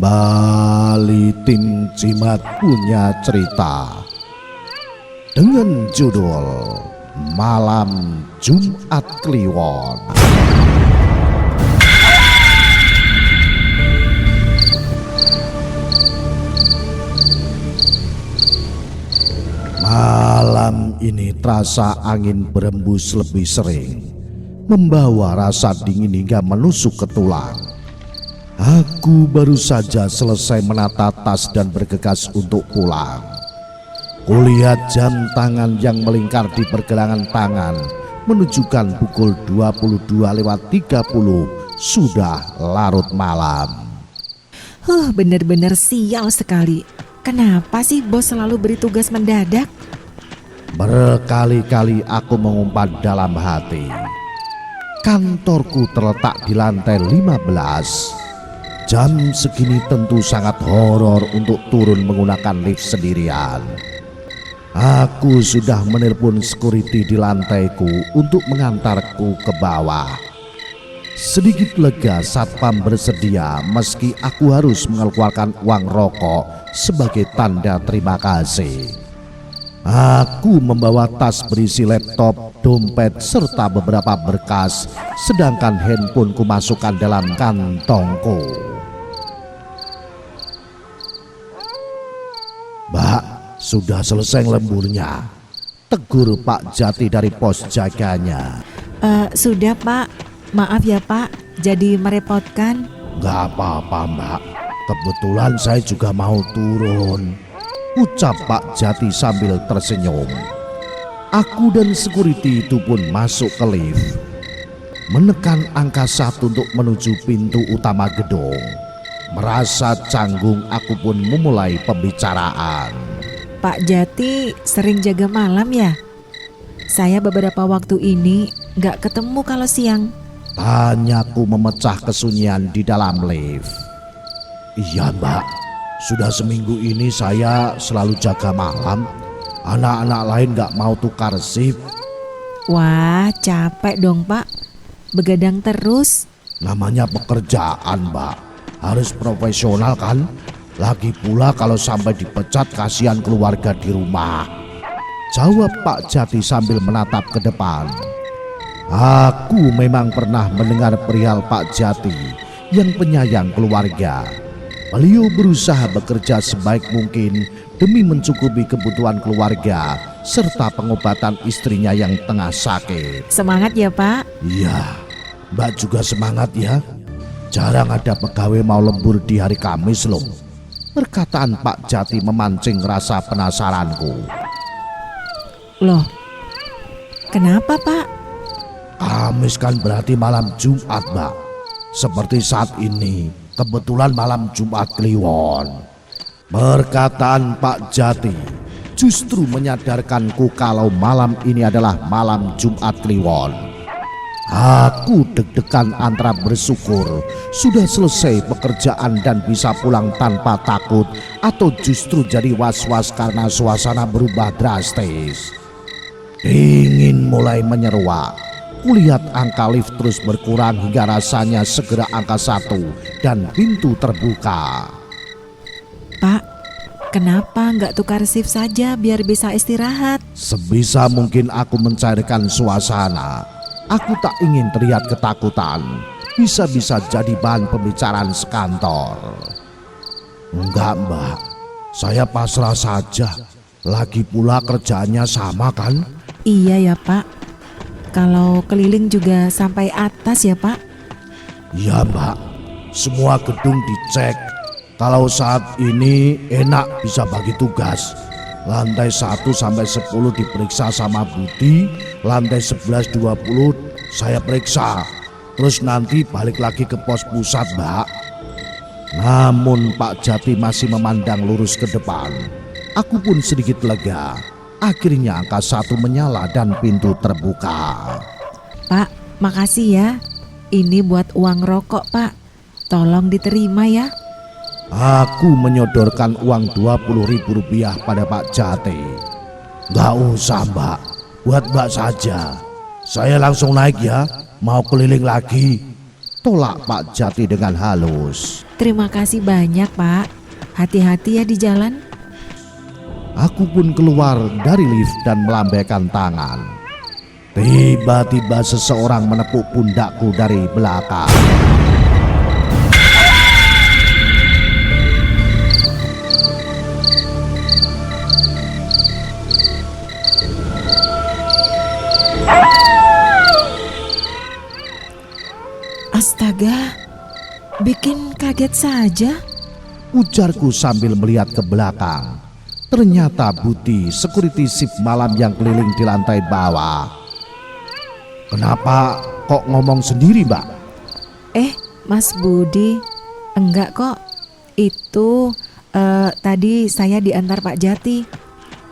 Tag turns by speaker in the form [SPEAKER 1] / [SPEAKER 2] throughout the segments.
[SPEAKER 1] Kembali tim Cimat punya cerita dengan judul Malam Jumat Kliwon. Malam ini terasa angin berembus lebih sering, membawa rasa dingin hingga menusuk ke tulang. Aku baru saja selesai menata tas dan bergegas untuk pulang. Kulihat jam tangan yang melingkar di pergelangan tangan menunjukkan pukul 22.30 sudah larut malam.
[SPEAKER 2] Bener-bener sial sekali. Kenapa sih bos selalu beri tugas mendadak?
[SPEAKER 1] Berkali-kali aku mengumpat dalam hati. Kantorku terletak di lantai 15. Jam segini tentu sangat horor untuk turun menggunakan lift sendirian. Aku sudah menelpon security di lantaiku untuk mengantarku ke bawah. Sedikit lega satpam bersedia meski aku harus mengeluarkan uang rokok sebagai tanda terima kasih. Aku membawa tas berisi laptop, dompet, serta beberapa berkas, sedangkan handphoneku masukkan dalam kantongku. Mbak, sudah selesai lemburnya, tegur Pak Jati dari pos jaganya.
[SPEAKER 2] Sudah Pak, maaf ya Pak, jadi merepotkan.
[SPEAKER 1] Gak apa-apa Mbak, kebetulan saya juga mau turun, ucap Pak Jati sambil tersenyum. Aku dan security itu pun masuk ke lift, menekan angka 1 untuk menuju pintu utama gedung. Merasa canggung, aku pun memulai pembicaraan.
[SPEAKER 2] Pak Jati sering jaga malam ya? Saya beberapa waktu ini gak ketemu kalau siang.
[SPEAKER 1] Tanyaku memecah kesunyian di dalam lift. Iya Mbak, sudah seminggu ini saya selalu jaga malam. Anak-anak lain gak mau tukar shift.
[SPEAKER 2] Wah, capek dong Pak, begadang terus.
[SPEAKER 1] Namanya pekerjaan Mbak, harus profesional kan. Lagi pula kalau sampai dipecat kasihan keluarga di rumah, jawab Pak Jati sambil menatap ke depan. Aku memang pernah mendengar perihal Pak Jati yang penyayang keluarga. Beliau berusaha bekerja sebaik mungkin demi mencukupi kebutuhan keluarga serta pengobatan istrinya yang tengah sakit.
[SPEAKER 2] Semangat ya Pak.
[SPEAKER 1] Iya, Mbak juga semangat ya. Jarang ada pegawai mau lembur di hari Kamis loh. Perkataan Pak Jati memancing rasa penasaranku.
[SPEAKER 2] Loh, kenapa Pak?
[SPEAKER 1] Kamis kan berarti malam Jumat Mbak. Seperti saat ini kebetulan malam Jumat Kliwon. Perkataan Pak Jati justru menyadarkanku kalau malam ini adalah malam Jumat Kliwon. Aku deg-degan antara bersyukur sudah selesai pekerjaan dan bisa pulang tanpa takut, atau justru jadi was-was karena suasana berubah drastis. Dingin mulai menyeruak. Kulihat angka lift terus berkurang hingga rasanya segera angka 1 dan pintu terbuka.
[SPEAKER 2] Pak, kenapa nggak tukar shift saja biar bisa istirahat?
[SPEAKER 1] Sebisa mungkin aku mencairkan suasana. Aku tak ingin terlihat ketakutan, bisa-bisa jadi bahan pembicaraan sekantor. Enggak Mbak, saya pasrah saja. Lagi pula kerjaannya sama kan?
[SPEAKER 2] Iya ya Pak, kalau keliling juga sampai atas ya Pak?
[SPEAKER 1] Iya Mbak, semua gedung dicek. Kalau saat ini enak bisa bagi tugas. Lantai 1 sampai 10 diperiksa sama Budi, lantai 11, 20 saya periksa. Terus nanti balik lagi ke pos pusat Mbak. Namun Pak Jati masih memandang lurus ke depan. Aku pun sedikit lega. Akhirnya angka 1 menyala dan pintu terbuka.
[SPEAKER 2] Pak, makasih ya. Ini buat uang rokok Pak. Tolong diterima ya.
[SPEAKER 1] Aku menyodorkan uang Rp20.000 pada Pak Jati. Gak usah Mbak, buat Mbak saja. Saya langsung naik ya, mau keliling lagi. tolak Pak Jati dengan halus.
[SPEAKER 2] Terima kasih banyak, Pak. Hati-hati ya di jalan.
[SPEAKER 1] Aku pun keluar dari lift dan melambaikan tangan. Tiba-tiba seseorang menepuk pundakku dari belakang.
[SPEAKER 2] Astaga, bikin kaget saja.
[SPEAKER 1] Ujarku sambil melihat ke belakang. Ternyata Buti, security shift malam yang keliling di lantai bawah. Kenapa kok ngomong sendiri, Mbak?
[SPEAKER 2] Mas Budi, enggak kok. Itu tadi saya diantar Pak Jati.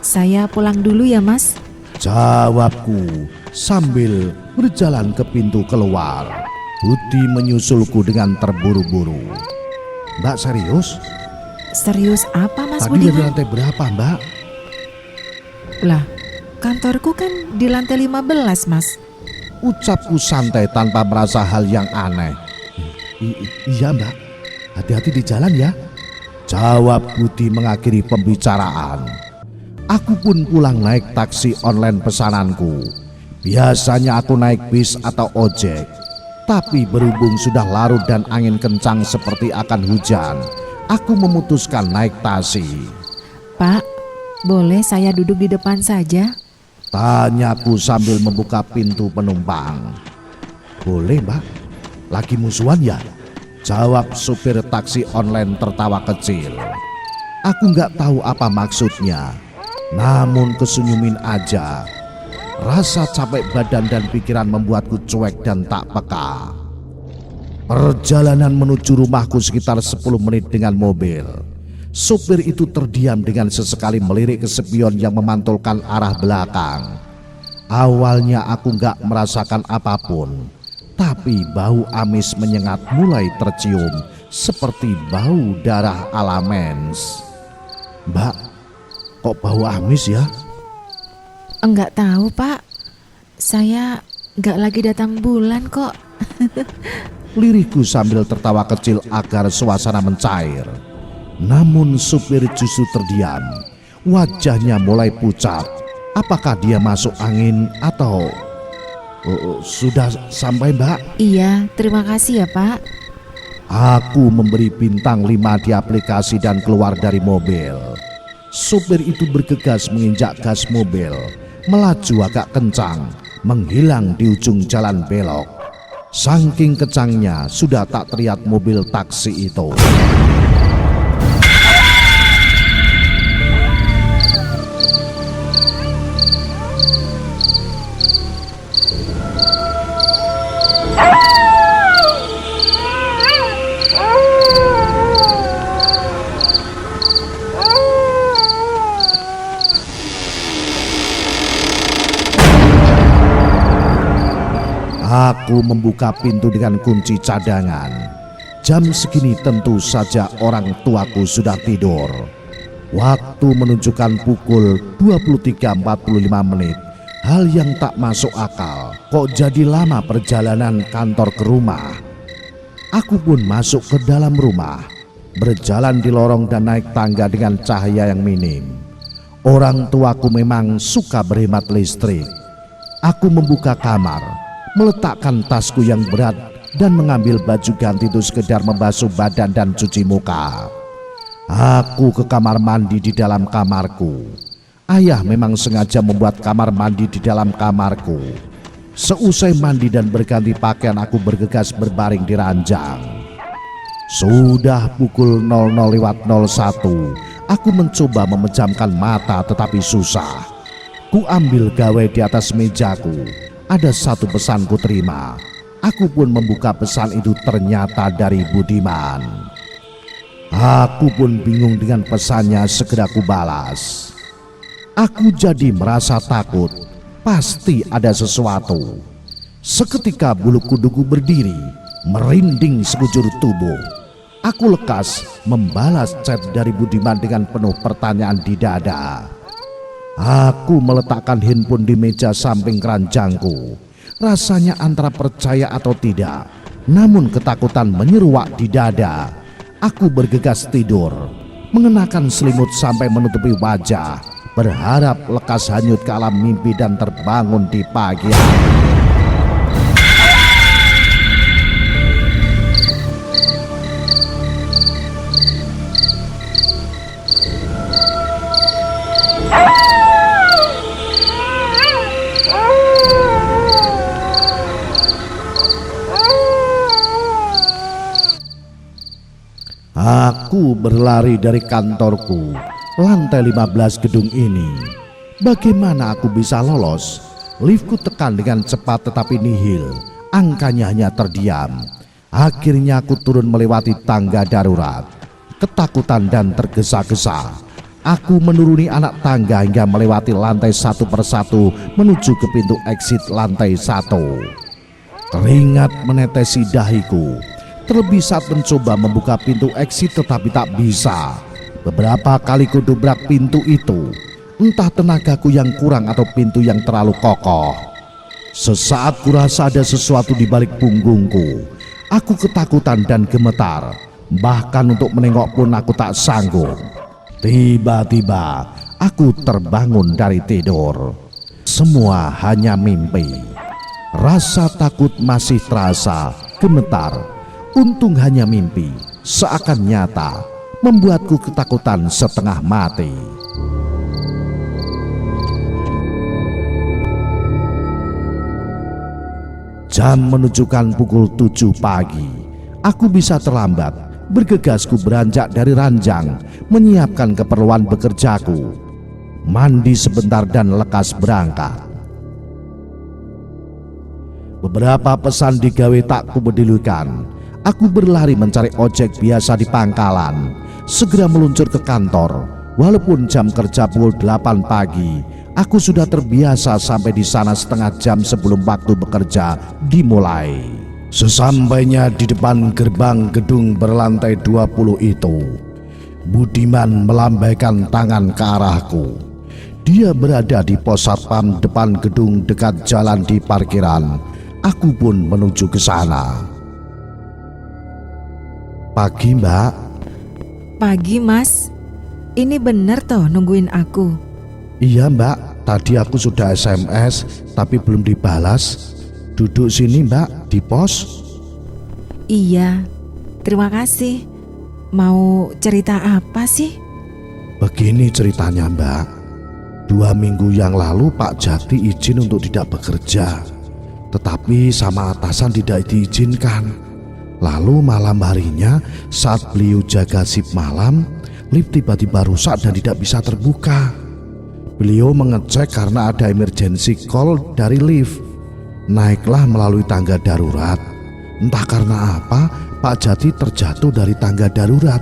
[SPEAKER 2] Saya pulang dulu ya, Mas.
[SPEAKER 1] Jawabku sambil berjalan ke pintu keluar. Buti menyusulku dengan terburu-buru. Mbak serius?
[SPEAKER 2] Serius apa, Mas
[SPEAKER 1] Tadi
[SPEAKER 2] Budiman?
[SPEAKER 1] dari lantai berapa, Mbak?
[SPEAKER 2] Lah, kantorku kan di lantai 15, Mas.
[SPEAKER 1] Ucapku santai tanpa merasa hal yang aneh. Iya, Mbak, hati-hati di jalan ya. Jawab Buti mengakhiri pembicaraan. Aku pun pulang naik taksi online pesananku. Biasanya aku naik bis atau ojek, tapi berhubung sudah larut dan angin kencang seperti akan hujan, aku memutuskan naik taksi.
[SPEAKER 2] Pak, boleh saya duduk di depan saja?
[SPEAKER 1] Tanyaku sambil membuka pintu penumpang. Boleh, Mbak, lagi musuhan ya? Jawab supir taksi online tertawa kecil. Aku nggak tahu apa maksudnya, namun kesenyumin aja. Rasa capek badan dan pikiran membuatku cuek dan tak peka. Perjalanan menuju rumahku sekitar 10 menit dengan mobil. Sopir itu terdiam dengan sesekali melirik ke spion yang memantulkan arah belakang. Awalnya aku gak merasakan apapun, tapi bau amis menyengat mulai tercium seperti bau darah ala mens. Mbak, kok bau amis ya?
[SPEAKER 2] Enggak tahu, Pak. Saya enggak lagi datang bulan kok.
[SPEAKER 1] Lirihku sambil tertawa kecil agar suasana mencair. Namun supir justru terdiam. Wajahnya mulai pucat. Apakah dia masuk angin atau... sudah sampai, Mbak?
[SPEAKER 2] Iya, terima kasih ya, Pak.
[SPEAKER 1] Aku memberi bintang 5 di aplikasi dan keluar dari mobil. Supir itu bergegas menginjak gas mobil, melaju agak kencang, menghilang di ujung jalan belok. Saking kencangnya sudah tak terlihat mobil taksi itu. Aku membuka pintu dengan kunci cadangan. Jam segini tentu saja orang tuaku sudah tidur. Waktu menunjukkan pukul 23.45 menit. Hal yang tak masuk akal. Kok jadi lama perjalanan kantor ke rumah? Aku pun masuk ke dalam rumah. Berjalan di lorong dan naik tangga dengan cahaya yang minim. Orang tuaku memang suka berhemat listrik. Aku membuka kamar, meletakkan tasku yang berat dan mengambil baju ganti itu sekedar membasuh badan dan cuci muka. Aku ke kamar mandi di dalam kamarku. Ayah memang sengaja membuat kamar mandi di dalam kamarku. Seusai mandi dan berganti pakaian, aku bergegas berbaring di ranjang. Sudah pukul 00.01, aku mencoba memejamkan mata tetapi susah. Ku ambil gawai di atas mejaku. Ada satu pesan ku terima. Aku pun membuka pesan itu, ternyata dari Budiman. Aku pun bingung dengan pesannya, segera ku balas. Aku jadi merasa takut, pasti ada sesuatu. Seketika bulu kuduku berdiri, merinding sekujur tubuh. Aku lekas membalas chat dari Budiman dengan penuh pertanyaan di dada. Aku meletakkan handphone di meja samping keranjangku. Rasanya antara percaya atau tidak, Namun ketakutan menyeruak di dada. Aku bergegas tidur, mengenakan selimut sampai menutupi wajah, berharap lekas hanyut ke alam mimpi dan terbangun di pagi hari. Aku berlari dari kantorku, lantai 15 gedung ini. Bagaimana aku bisa lolos? Liftku tekan dengan cepat tetapi nihil. Angkanya hanya terdiam. Akhirnya aku turun melewati tangga darurat. Ketakutan dan tergesa-gesa, aku menuruni anak tangga hingga melewati lantai satu persatu menuju ke pintu exit lantai 1. Keringat menetesi dahiku. Terlebih saat mencoba membuka pintu exit tetapi tak bisa. Beberapa kali kudobrak pintu itu. Entah tenagaku yang kurang atau pintu yang terlalu kokoh. Sesaat kurasa ada sesuatu di balik punggungku. Aku ketakutan dan gemetar. Bahkan untuk menengok pun aku tak sanggup. Tiba-tiba aku terbangun dari tidur. Semua hanya mimpi. Rasa takut masih terasa, gemetar. Untung hanya mimpi, seakan nyata, membuatku ketakutan setengah mati. Jam menunjukkan pukul 7 pagi. Aku bisa terlambat. Bergegasku beranjak dari ranjang, menyiapkan keperluan bekerjaku. Mandi sebentar dan lekas berangkat. Beberapa pesan digawe tak kupedulikan. Aku berlari mencari ojek biasa di pangkalan. Segera meluncur ke kantor. Walaupun jam kerja pukul 8 pagi, aku sudah terbiasa sampai di sana setengah jam sebelum waktu bekerja dimulai. Sesampainya di depan gerbang gedung berlantai 20 itu, Budiman melambaikan tangan ke arahku. Dia berada di pos satpam depan gedung dekat jalan di parkiran. Aku pun menuju ke sana. Pagi, Mbak.
[SPEAKER 2] Pagi, Mas. Ini bener toh nungguin aku?
[SPEAKER 1] Iya, Mbak. Tadi aku sudah SMS tapi belum dibalas. Duduk sini, Mbak, di pos.
[SPEAKER 2] Iya, terima kasih. Mau cerita apa sih?
[SPEAKER 1] Begini ceritanya, Mbak. 2 minggu yang lalu Pak Jati izin untuk tidak bekerja. Tetapi sama atasan tidak diizinkan. Lalu malam harinya saat beliau jaga shift malam, lift tiba-tiba rusak dan tidak bisa terbuka. Beliau mengecek karena ada emergency call dari lift. Naiklah melalui tangga darurat. Entah karena apa, Pak Jati terjatuh dari tangga darurat.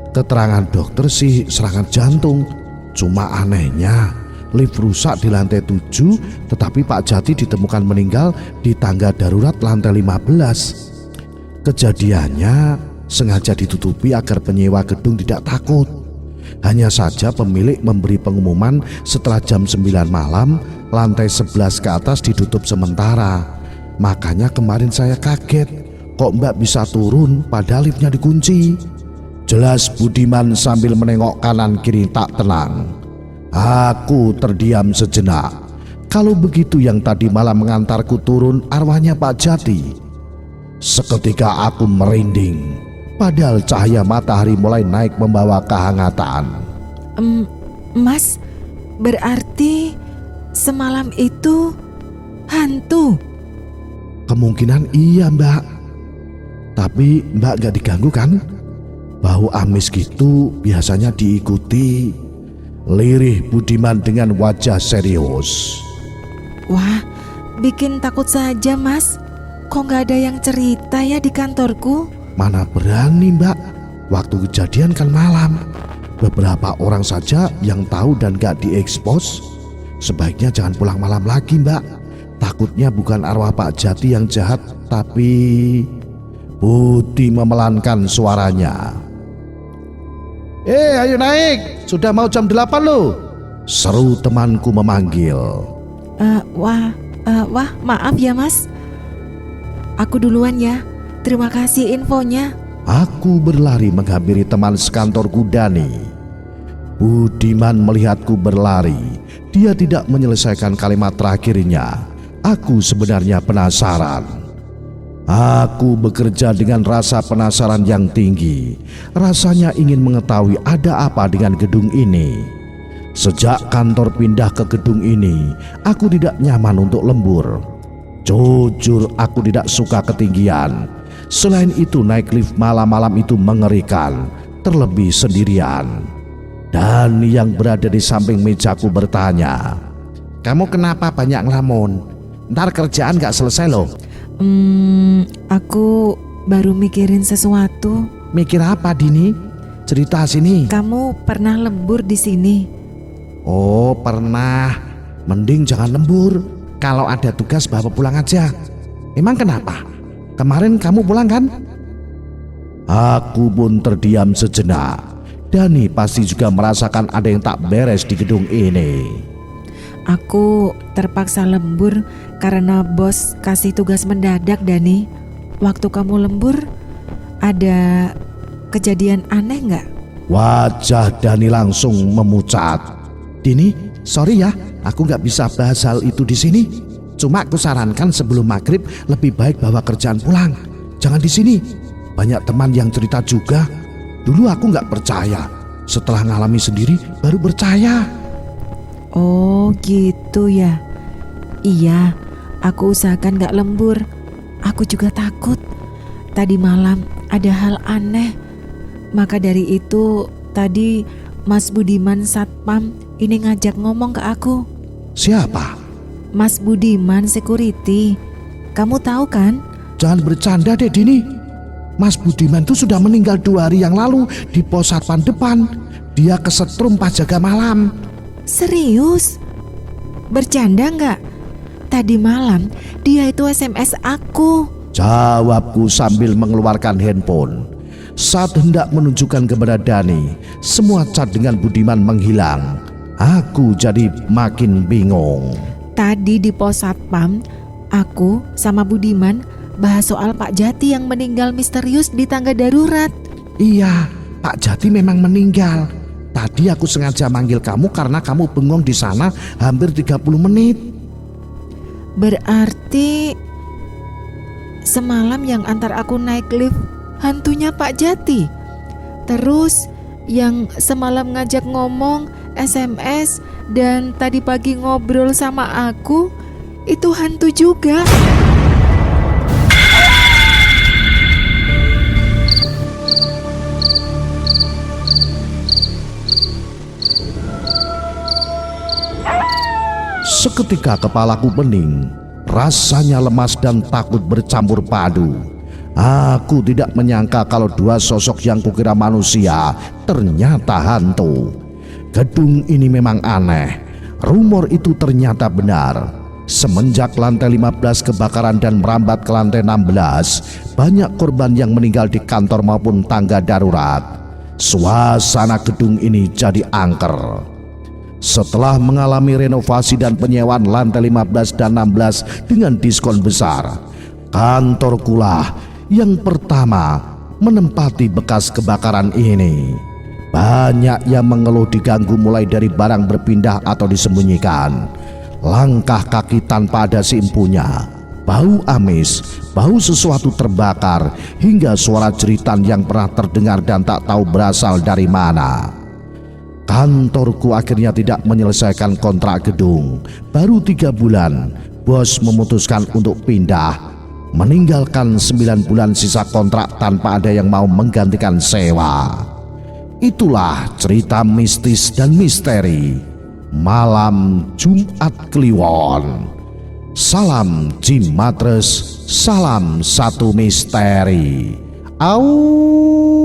[SPEAKER 1] Keterangan dokter sih serangan jantung. Cuma anehnya, lift rusak di lantai 7, tetapi Pak Jati ditemukan meninggal di tangga darurat lantai 15. Kejadiannya sengaja ditutupi agar penyewa gedung tidak takut. Hanya saja pemilik memberi pengumuman setelah jam 9 malam, lantai 11 ke atas ditutup sementara. Makanya kemarin saya kaget, kok Mbak bisa turun padahal liftnya dikunci. Jelas Budiman sambil menengok kanan kiri tak tenang. Aku terdiam sejenak. Kalau begitu yang tadi malam mengantarku turun arwahnya Pak Jati. Seketika aku merinding, padahal cahaya matahari mulai naik membawa kehangatan.
[SPEAKER 2] Mas, berarti semalam itu hantu?
[SPEAKER 1] Kemungkinan iya, Mbak. Tapi Mbak gak diganggu kan? Bau amis gitu biasanya diikuti. Lirih Budiman dengan wajah serius.
[SPEAKER 2] Wah, bikin takut saja, Mas. Kok gak ada yang cerita ya di kantorku?
[SPEAKER 1] Mana berani, Mbak. Waktu kejadian kan malam. Beberapa orang saja yang tahu dan gak diekspos. Sebaiknya jangan pulang malam lagi, Mbak. Takutnya bukan arwah Pak Jati yang jahat, tapi... Budi memelankan suaranya. Ayo naik, sudah mau jam 8 loh. Seru temanku memanggil.
[SPEAKER 2] Wah, maaf ya, Mas. Aku duluan ya. terima kasih infonya.
[SPEAKER 1] Aku berlari menghampiri teman sekantorku Dani. Budiman melihatku berlari. Dia tidak menyelesaikan kalimat terakhirnya. Aku sebenarnya penasaran. Aku bekerja dengan rasa penasaran yang tinggi. Rasanya ingin mengetahui ada apa dengan gedung ini. Sejak kantor pindah ke gedung ini, aku tidak nyaman untuk lembur. Jujur, aku tidak suka ketinggian. Selain itu, naik lift malam-malam itu mengerikan, terlebih sendirian. Dan yang berada di samping mejaku bertanya, "Kamu kenapa banyak ngelamun? Ntar kerjaan gak selesai loh."
[SPEAKER 2] Aku baru mikirin sesuatu.
[SPEAKER 1] Mikir apa, Dini? Cerita sini.
[SPEAKER 2] Kamu pernah lembur di sini?
[SPEAKER 1] Oh, pernah. Mending jangan lembur. Kalau ada tugas bawa pulang aja. Emang kenapa? Kemarin kamu pulang kan? Aku pun terdiam sejenak. Dani pasti juga merasakan ada yang tak beres di gedung ini.
[SPEAKER 2] Aku terpaksa lembur karena bos kasih tugas mendadak, Dani. Waktu kamu lembur, ada kejadian aneh nggak?
[SPEAKER 1] Wajah Dani langsung memucat. "Dini, sorry ya, aku nggak bisa bahas hal itu di sini. Cuma aku sarankan sebelum maghrib lebih baik bawa kerjaan pulang. Jangan di sini. Banyak teman yang cerita juga. Dulu aku nggak percaya. Setelah ngalami sendiri baru percaya."
[SPEAKER 2] Oh gitu ya. Iya, aku usahakan gak lembur. Aku juga takut. Tadi malam ada hal aneh. Maka dari itu tadi Mas Budiman Satpam ini ngajak ngomong ke aku.
[SPEAKER 1] "Siapa?"
[SPEAKER 2] Mas Budiman security. Kamu tahu kan?
[SPEAKER 1] "Jangan bercanda deh, Dini. Mas Budiman itu sudah meninggal 2 hari yang lalu di pos satpam depan. Dia kesetrum pas jaga malam."
[SPEAKER 2] Serius? Bercanda nggak? Tadi malam dia itu SMS aku.
[SPEAKER 1] Jawabku sambil mengeluarkan handphone. Saat hendak menunjukkan kepada Dani, semua cat dengan Budiman menghilang. Aku jadi makin bingung.
[SPEAKER 2] Tadi di pos satpam, aku sama Budiman bahas soal Pak Jati yang meninggal misterius di tangga darurat.
[SPEAKER 1] "Iya, Pak Jati memang meninggal. Tadi aku sengaja manggil kamu karena kamu bengong di sana hampir 30 menit.
[SPEAKER 2] Berarti semalam yang antar aku naik lift hantunya Pak Jati. Terus yang semalam ngajak ngomong, SMS, dan tadi pagi ngobrol sama aku itu hantu juga."
[SPEAKER 1] Seketika kepalaku pening, rasanya lemas dan takut bercampur padu. Aku tidak menyangka kalau 2 sosok yang kukira manusia ternyata hantu. Gedung ini memang aneh. Rumor itu ternyata benar. Semenjak lantai 15 kebakaran dan merambat ke lantai 16, banyak korban yang meninggal di kantor maupun tangga darurat. Suasana gedung ini jadi angker. Setelah mengalami renovasi dan penyewaan lantai 15 dan 16 dengan diskon besar, kantorkulah yang pertama menempati bekas kebakaran ini. Banyak yang mengeluh diganggu mulai dari barang berpindah atau disembunyikan, langkah kaki tanpa ada simpunya, bau amis, bau sesuatu terbakar, hingga suara jeritan yang pernah terdengar dan tak tahu berasal dari mana. Kantorku akhirnya tidak menyelesaikan kontrak gedung. Baru 3 bulan, bos memutuskan untuk pindah, meninggalkan 9 bulan sisa kontrak tanpa ada yang mau menggantikan sewa. Itulah cerita mistis dan misteri Malam Jumat Kliwon. Salam Jimatres, salam satu misteri. Au.